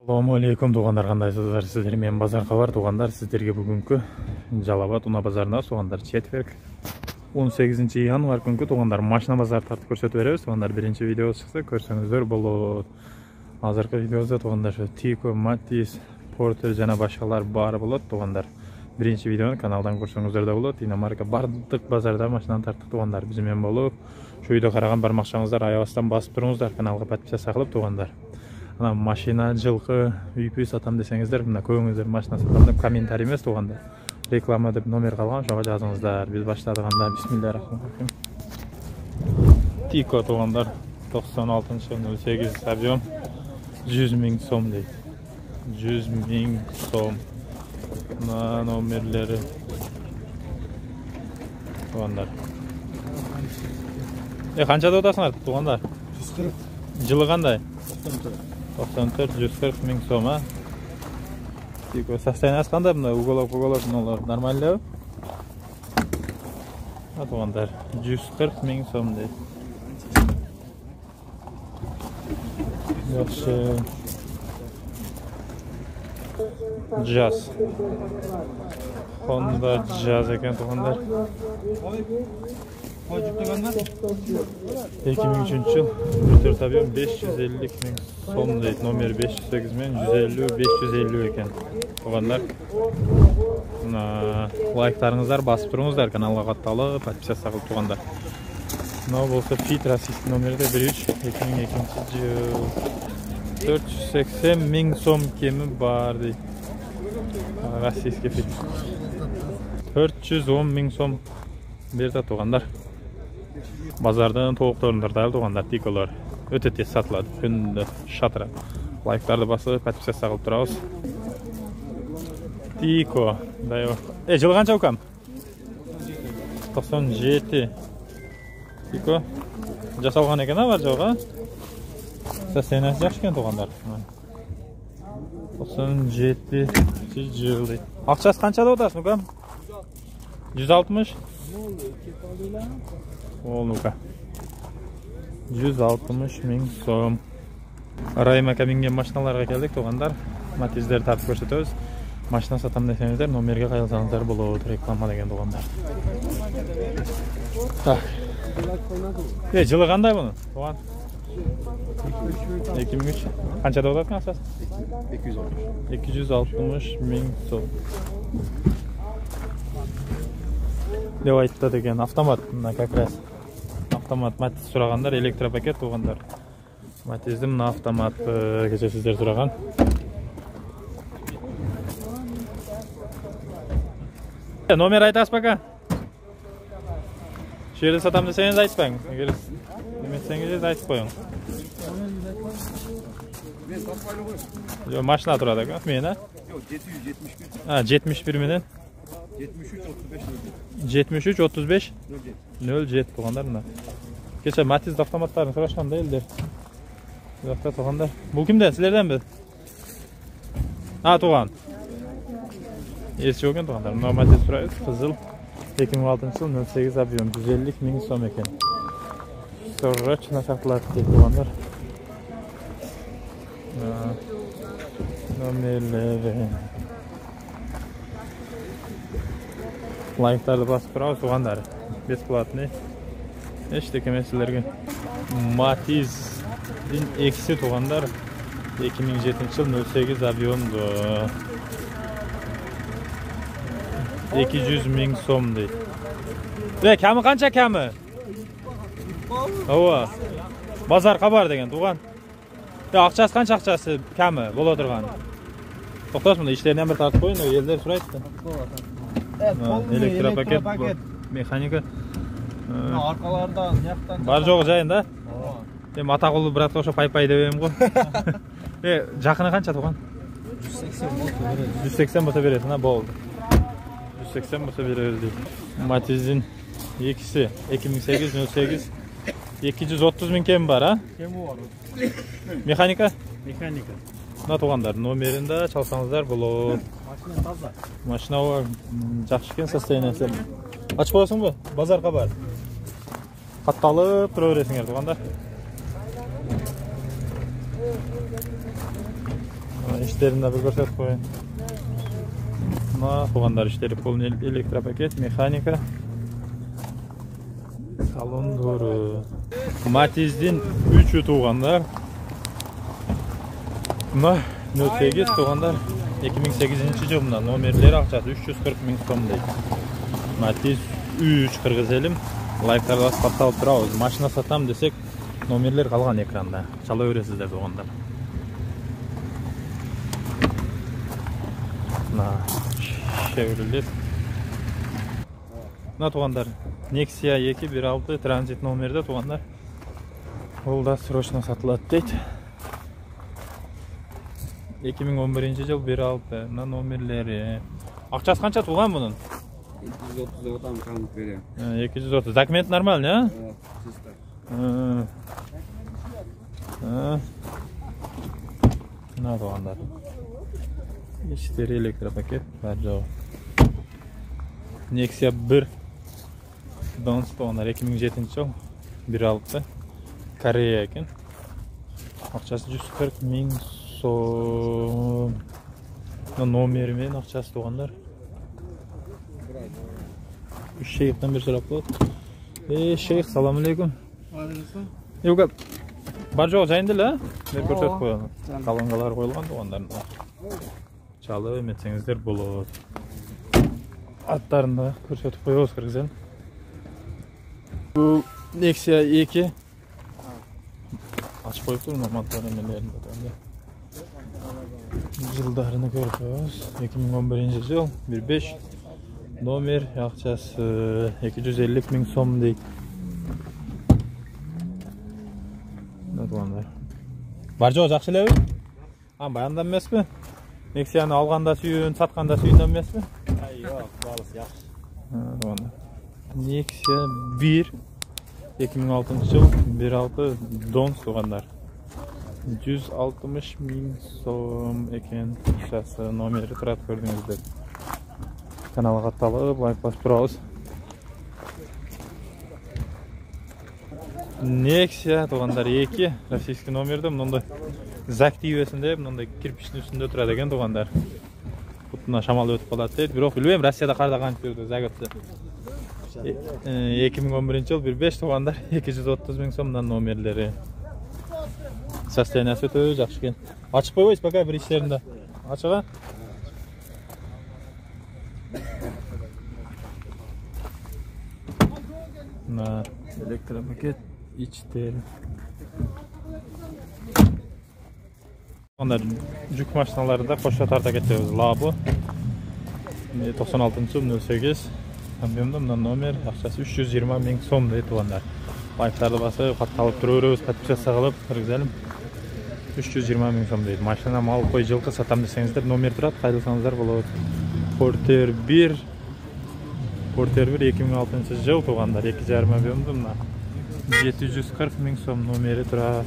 Assalamu алейкум туғандар, қандайсыздар? Сіздер мен базарға бар туғандар. Сіздерге бүгінгі Жалабат Уна базарына туғандар четверг 18 январ күнгі туғандар машина базар тартып көрсетіп береміз. Туғандар бірінші видео шықты, көрсеңіздер бұл азыркы видеода туғандар Тико, Матис, Портер жана башкалар бары болады туғандар. Бірінші видеоны каналдан көрсеңіздер де болады. Иномарка бардық базарда машинаны тарттық туғандар. Бізмен болып, şu үйде қараған бармақшаңыздар аяғастан басып тұрыңыздар, каналға подписа сақылып туғандар. Машина, жылқы, үйпүй сатам десеңіздер, мына көңіңіздер машина сатам деп комментарий емес туғанда. Реклама деп номер қалған, жоға жазыңыздар. Біз баштадығанда бисмиллахиррахманиррахим. Тико туғандар 96-08 объем 100.000 сом дейді. 100.000 сом. Мына номерлері туғандар. Қаншада отасыңар туғандар? 140. Жылы қандай? 94-140 мың сом, а? Тико, состояниясы қандай бұнда? Уголок, мыналар нормальдау? Туғандар, 140 мың сом дейді. Yaxşı. Jazz. Honda Jazz ekan tuğanlar. 2003 yıl motor tabiyon 550 bin son deyit nomer 508 men 150 eken tuğanlar. Like'larınızlar basıp durunuzlar, kanalga kattalı подписа sağlıp tuğanlar. Ne olsa Fit rasist nomeri de 13 2002 yıl 480 bin som kemi var deyit. Rasistke Fit 410 bin som berdi tuğanlar. Bazardan toğuqlarınдар dağıl tuğanlar Tikolar öte tez satılады. Күнді шатыра. Лайктарды басып, подписа сағылып тұрауыз. Тико. Жылы қанша өкам? 97. Тико. Жасалған екен бар жоға? Состояниясы жақсы екен туғандар. 97 жыл дейді. Ақшасы қаншада отырсың өкам? 160? Ол ну-ка. 160 мың сом. Райымака мінген машиналарға келдік туғандар. Матиздер тартып көрсетеміз. Машина сатам десеңіздер, номерге қайылсаңыздар болады, реклама деген туғандар. Так. Жылы қандай бұны? Туған? 2003. Қаншада отырсың ақшасы? 260 мың сом. Деп айтты деген автомат, как раз автомат Матиз сұрағандар, электропакет туғандар. Матизді мына автомат кеше сіздер сұраған. Номер айтасыз пока. Жерді сатам десеңіз айтпаң. Егер демесеңіз айтып қойың. Машина тұрады екен, мен, а? 771 менен? 73-35 07 туғандар мына. Кеше Матиз автоматтарын сұрашқан да елдер. Бұлақта туғандар. Бұл кімден? Сілерден бі? Туған. Есі өкен туғандар. Мына Матиз сұрайыз. Қызыл. 2006 жыл 08 объем 150 мың сом екен. Сұрачына сақтылады дейді туғандар. Номерлері. Лайктарды басып тұрауыз туғандар. Бесплатный. Ештеке мәселерге. Матизден екісі туғандар. 2007 жыл 08 объемды. 200 мың сом дейді. Кәмі қанша кәмі? Базар қабар деген туған. Ақшасы қанша ақшасы кәмі бола тұрған? Тоқтас мұнда іштерінен бір тартып қойын, елдер сұрайды. Электропакет, механика. Арқалардан, яқтан. Бар жоғы жайын да? Атақұлы братқа оша пай-пай деп ем ғой. Жақыны қанша туған? 180 бұта беретін, болды. 180 бұта береді дейді. Матизден екісі 2008-08 230 мың кем бар, а? Кемі бар. Механика? Механика. Мына туғандар номерінде çalсаңыздар бұл. Машина таза. Машина жақсы екен состояниясы. Ашып қойасың ба? Базарға бар. Қатталып тұра бересіңдер туғандар. işlerini de bir gösterip koyun. Туғандар işleri полный электропакет, механика. Salon doğru. Matiz'in 3'ü tuğanlar. Buna 08 tuğanlar 2008 yılında nomerleri akçası 340 bin so'm deydi. Matiz 3 Kırgız elim. Like'larla saptalıp durabız. Maşina satam desek nomerler kalgan ekranda. Çala öresizler tuğanlar. Chevrolet. Tuğanlar Nexia 216 transit nomerde tuğanlar. Ол da срочно satılады deydi. 2011 yıl 1.6 nomerleri. Akçası kança tuğan bunun? 230 otam kanıt veriyor. 230. Документ normal ne? Ne tuğanlar? İşleri elektropaket var cevap. Nexia 1 Dons tuğanlar 2007 yıl 1.6 Koreya ekan. Akçası 140 bin so'm. Nomeri men akçası tuğanlar. Şeyh'ten bir so'rab qo'ydi. Şeyh, assalomu alaykum. Aleyküm. Yo'q, bar jo'q jayindilar, men ko'rsatib qo'yaman. Qalongalar qo'yilgan tuğanlarni. Çalıp etsеңizdер bo'ladi. Atlarını da ko'rsatib qo'yamiz Kırgız'dan. Bu Nexia 2 açıp qo'yib turman motorlarni. Yıllarını görüyoruz. 2011 yıl 1.5 nomer akçası 250 bin so'm deydi. Ne tuğanlar? Bar jo'q yaxshilar? Ha, bayandan emasmi? Nexia'ni alganda suyun, satganda suyundan emasmi? Yo'q, balisi yaxshi. Ha, Nexia 1 2006 yıl 1.6 Dons tuğanlar. 160 bin so'm ekan. Akçası nomeri turadi ko'rdingizlar. Kanalga atalib, like bosib turamiz. Nexia tuğanlar 2 rossiyskiy nomerde bunday zaktivasida bunday kirpichning ustida turadi ekan tuğanlar. Bundan shamol o'tib qoladi deydi. Biroq bilmayman Rossiyada qanday qancha yurdi zagodda. 2011 yıl 1.5 tuğanlar 230 bin so'mdan nomerleri. Soстояниясы o'ta yaxshi ekan. Ochib qo'yamiz пока bir ishlarida. Ochiq-a? Elektropaket içleri. Onlar yük maşinalarında qo'shma tarta ketamiz. Labo 96 yıl 08 kamyonda bundan nomer akçası 320 bin so'm deydi tuğanlar. Like'larda basıp qatalib turaveramiz, подписаться qilib kirgizelim. 320 bin so'm deydi. Maşina mal qo'y жылқы satam desеңizdер, nomer turadi, qayrilsаңыздар bo'ladi. Porter 1 2006 yıl tuğanlar 2,5 bölümdü. 740 bin so'm nomeri turadi.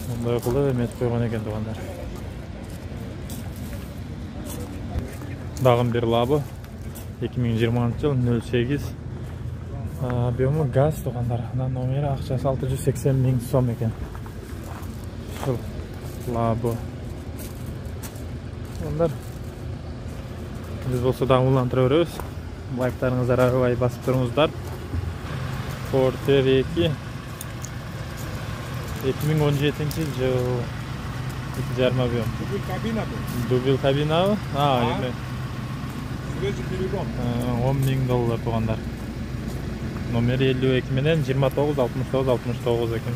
Bunday qilib emet qo'ygan ekan tuğanlar. Dağın bir Labo 2020 yıl 08 Biomu gaz tuğanlar. Nomeri akçası 680 bin so'm ekan. Labo. Onlar biz olsa da ulantırıyoruz. Like'larınızı arabaya basıp durunuzlar. Porter 2 2017 yıl 2,5 bölüm. Dubil kabina bu. Dubil kabina mı? Ha, evet. Süreci telefon. $10.000 tuğanlar. Nomeri 52 menen 29 69 69 ekan.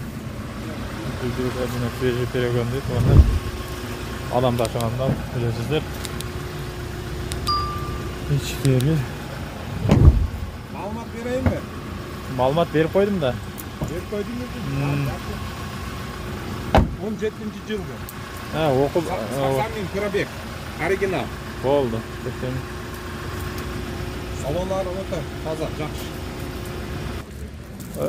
Dubil kabina süreci telefon deydi tuğanlar. Adam taşıganda bilesizler. İçleri. Malumat vereyim mi? Malumat verip koydum da. Verip koydum mu? 17. yıl bu. Ha, okup. Sasamin Kırabek. Original. Oldu. Salonlar oта таза, жақсы.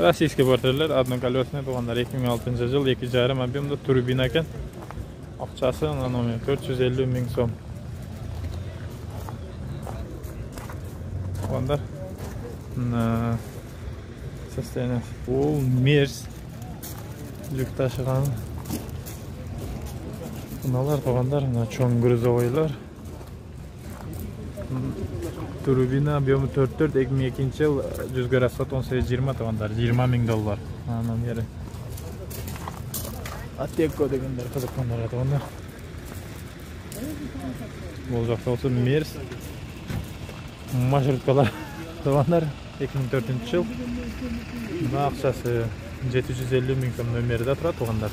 Российский портерler adını колесный tuğanlar 2006 yıl 2,5 объемda turbina ekan. Akçası nomer 450 bin so'm. Tuğanlar. Sostoяниясы. Ол Мерс. Yük taşıgan. Мыналар тугандар, мына чоң грузовойлар. Турбина объемы 4-4, 2002 жыл, 100 расход 18-20 тугандар, $20,000. Анан бери. Атеко дегендер кызыккандар тугандар. Бул жакта болсо Мерс. Маршруткалар тугандар, 2004 жыл. Мына акчасы 750 000 сом нөмерде турат тугандар.